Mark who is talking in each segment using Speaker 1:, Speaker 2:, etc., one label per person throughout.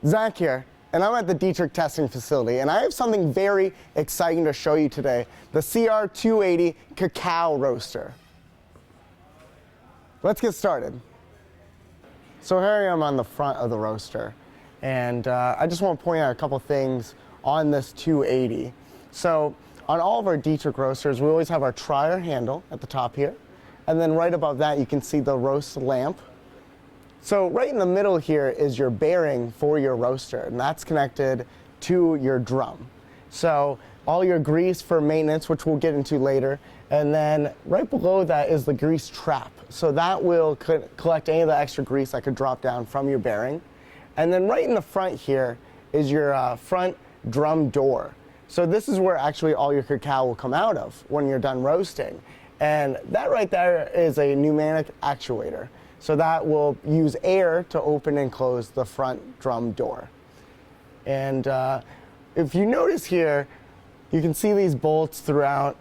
Speaker 1: Zach here, and I'm at the Diedrich testing facility, and I have something very exciting to show you today, the CR280 Cacao Roaster. Let's get started. So here I am on the front of the roaster, and I just want to point out a couple things on this 280. So on all of our Diedrich roasters, we always have our trier handle at the top here, and then right above that you can see the roast lamp. So right in the middle here is your bearing for your roaster, and that's connected to your drum. So all your grease for maintenance, which we'll get into later, and then right below that is the grease trap. So that will collect any of the extra grease that could drop down from your bearing. And then right in the front here is your front drum door. So this is where actually all your cacao will come out of when you're done roasting. And that right there is a pneumatic actuator. So that will use air to open and close the front drum door. And if you notice here, you can see these bolts throughout.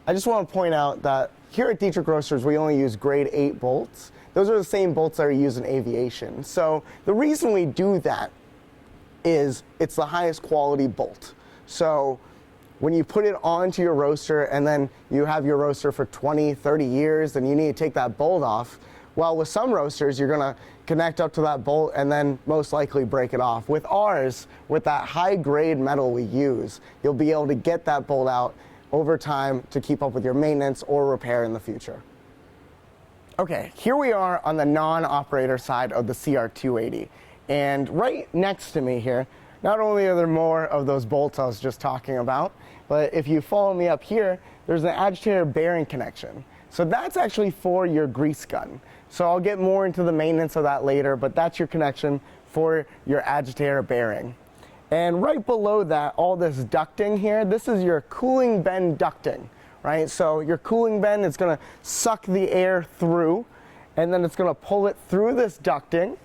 Speaker 1: I just want to point out that here at Diedrich Roasters, we only use grade 8 bolts. Those are the same bolts that are used in aviation. So the reason we do that is it's the highest quality bolt. So when you put it onto your roaster and then you have your roaster for 20, 30 years and you need to take that bolt off, well, with some roasters, you're going to connect up to that bolt and then most likely break it off. With ours, with that high-grade metal we use, you'll be able to get that bolt out over time to keep up with your maintenance or repair in the future. Okay, here we are on the non-operator side of the CR280. And right next to me here, not only are there more of those bolts I was just talking about, but if you follow me up here, there's an agitator bearing connection. So that's actually for your grease gun. So I'll get more into the maintenance of that later, but that's your connection for your agitator bearing. And right below that, all this ducting here, this is your cooling bend ducting, right? So your cooling bend is gonna suck the air through, and then it's gonna pull it through this ducting,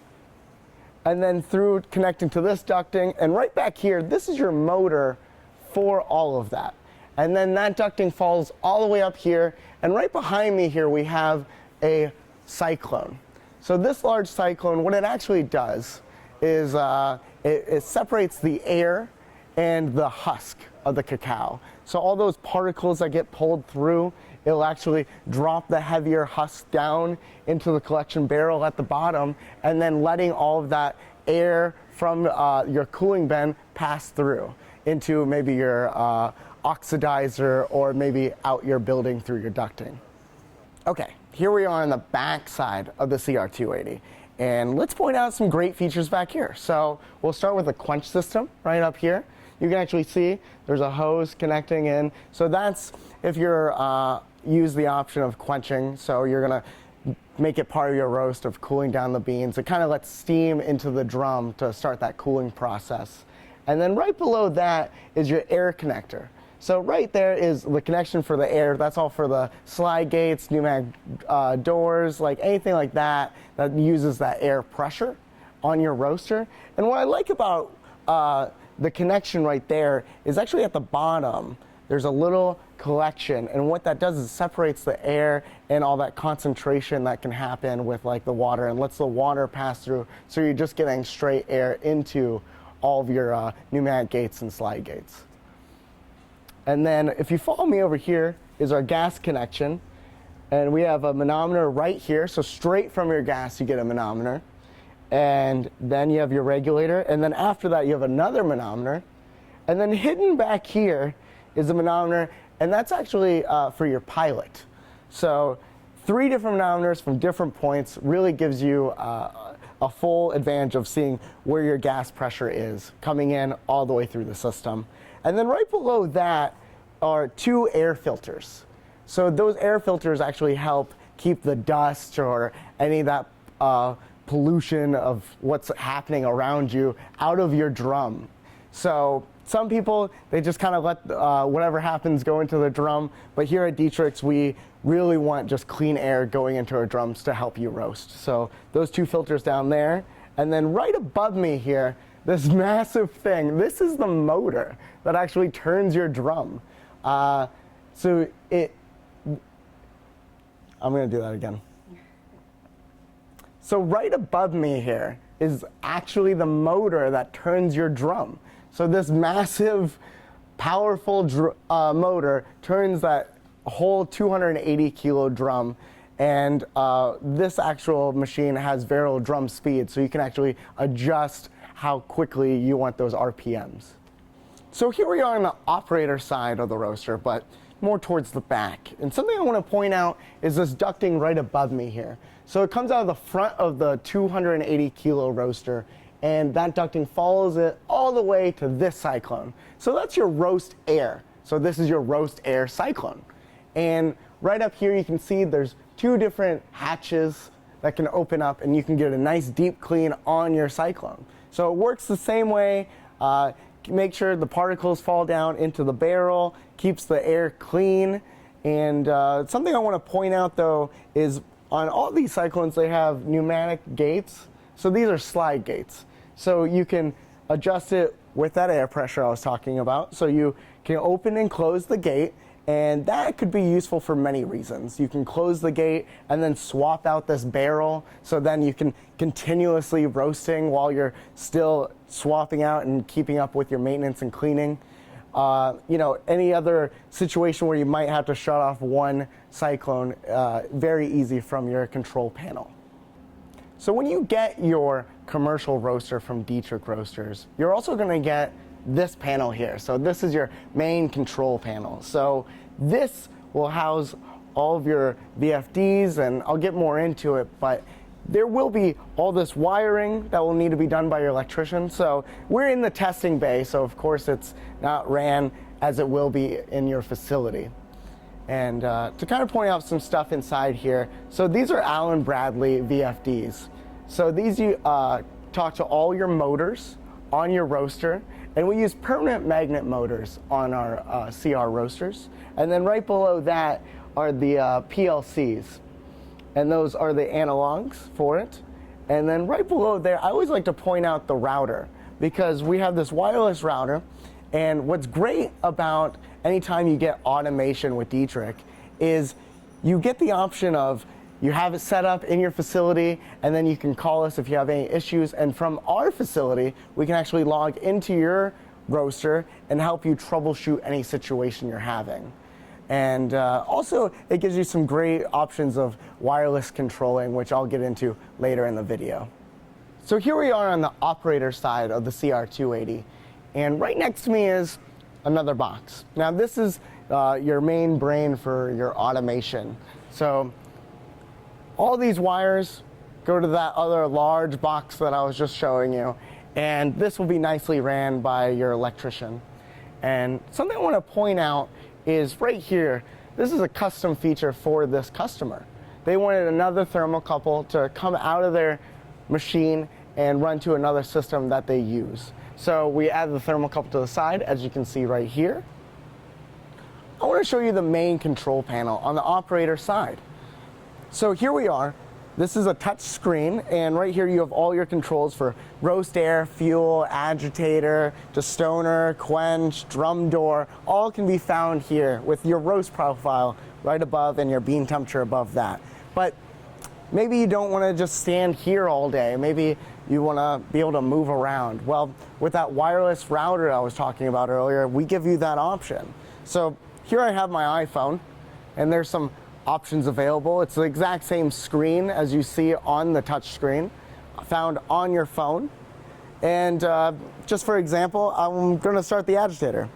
Speaker 1: and then through connecting to this ducting, and right back here, this is your motor for all of that. And then that ducting falls all the way up here, and right behind me here we have a Cyclone. So this large Cyclone, what it actually does is it separates the air and the husk of the cacao. So all those particles that get pulled through, it'll actually drop the heavier husk down into the collection barrel at the bottom, and then letting all of that air from your cooling bend pass through into maybe your oxidizer or maybe out your building through your ducting. Okay, here we are on the back side of the CR280. And let's point out some great features back here. So we'll start with the quench system right up here. You can actually see there's a hose connecting in. So that's if you're use the option of quenching. So you're gonna make it part of your roast of cooling down the beans. It kind of lets steam into the drum to start that cooling process. And then right below that is your air connector. So right there is the connection for the air. That's all for the slide gates, pneumatic doors, like anything like that that uses that air pressure on your roaster. And what I like about the connection right there is actually at the bottom, there's a little collection. And what that does is it separates the air and all that concentration that can happen with like the water and lets the water pass through. So you're just getting straight air into all of your pneumatic gates and slide gates. And then if you follow me over here is our gas connection. And we have a manometer right here. So straight from your gas, you get a manometer. And then you have your regulator. And then after that, you have another manometer. And then hidden back here is a manometer. And that's actually for your pilot. So 3 different manometers from different points really gives you a full advantage of seeing where your gas pressure is coming in all the way through the system. And then right below that are 2 air filters. So those air filters actually help keep the dust or any of that pollution of what's happening around you out of your drum. So some people, they just kind of let whatever happens go into the drum, but here at Diedrich's, we really want just clean air going into our drums to help you roast. So those 2 filters down there, and then right above me here, this massive thing, this is the motor that actually turns your drum. I'm gonna do that again. So right above me here is actually the motor that turns your drum. So this massive, powerful motor turns that whole 280 kilo drum. And this actual machine has variable drum speed, so you can actually adjust how quickly you want those RPMs. So here we are on the operator side of the roaster, but more towards the back. And something I want to point out is this ducting right above me here. So it comes out of the front of the 280 kilo roaster, and that ducting follows it all the way to this cyclone. So that's your roast air. So this is your roast air cyclone. And right up here you can see there's two different hatches that can open up, and you can get a nice deep clean on your cyclone. So it works the same way. Make sure the particles fall down into the barrel, keeps the air clean. And something I want to point out though is on all these cyclones they have pneumatic gates. So these are slide gates. So you can adjust it with that air pressure I was talking about. So you can open and close the gate, and that could be useful for many reasons. You can close the gate and then swap out this barrel, so then you can continuously roasting while you're still swapping out and keeping up with your maintenance and cleaning. You know, any other situation where you might have to shut off one cyclone, very easy from your control panel. So when you get your commercial roaster from Diedrich Roasters, you're also going to get this panel here. So this is your main control panel. So this will house all of your VFDs, and I'll get more into it, but there will be all this wiring that will need to be done by your electrician. So we're in the testing bay, so of course it's not ran as it will be in your facility. And to kind of point out some stuff inside here, so these are Allen Bradley VFDs. So these you talk to all your motors on your roaster, and we use permanent magnet motors on our CR roasters. And then right below that are the PLCs, and those are the analogs for it. And then right below there, I always like to point out the router, because we have this wireless router. And what's great about anytime you get automation with Diedrich is you get the option of you have it set up in your facility, and then you can call us if you have any issues. And from our facility, we can actually log into your roaster and help you troubleshoot any situation you're having. And also, it gives you some great options of wireless controlling, which I'll get into later in the video. So here we are on the operator side of the CR280. And right next to me is another box. Now this is your main brain for your automation. So all these wires go to that other large box that I was just showing you, and this will be nicely ran by your electrician. And something I want to point out is right here, this is a custom feature for this customer. They wanted another thermocouple to come out of their machine and run to another system that they use. So we add the thermocouple to the side, as you can see right here. I want to show you the main control panel on the operator side. So here we are. This is a touch screen, and right here you have all your controls for roast air, fuel, agitator, destoner, quench, drum door. All can be found here with your roast profile right above and your bean temperature above that. But maybe you don't want to just stand here all day. Maybe you want to be able to move around. Well, with that wireless router I was talking about earlier, we give you that option. So here I have my iPhone, and there's some options available. It's the exact same screen as you see on the touch screen found on your phone. And just for example, I'm going to start the agitator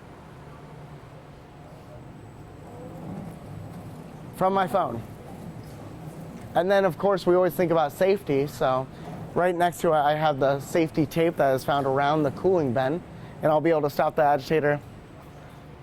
Speaker 1: from my phone. And then of course we always think about safety, so right next to it I have the safety tape that is found around the cooling bin, and I'll be able to stop the agitator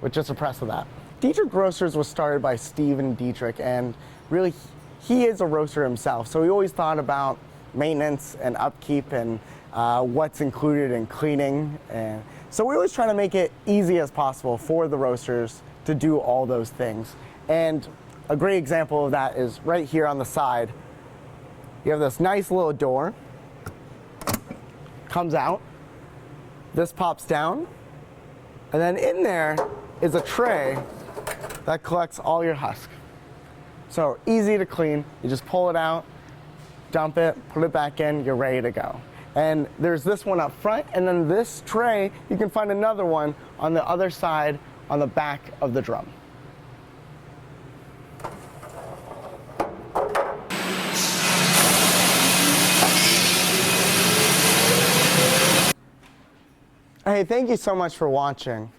Speaker 1: with just a press of that. Diedrich Roasters was started by Steven Diedrich, and really he is a roaster himself, so he always thought about maintenance and upkeep and what's included in cleaning. And so we always try to make it easy as possible for the roasters to do all those things. And a great example of that is right here on the side. You have this nice little door, comes out, this pops down, and then in there is a tray that collects all your husk. So easy to clean, you just pull it out, dump it, put it back in, you're ready to go. And there's this one up front, and then this tray, you can find another one on the other side on the back of the drum. Hey, thank you so much for watching.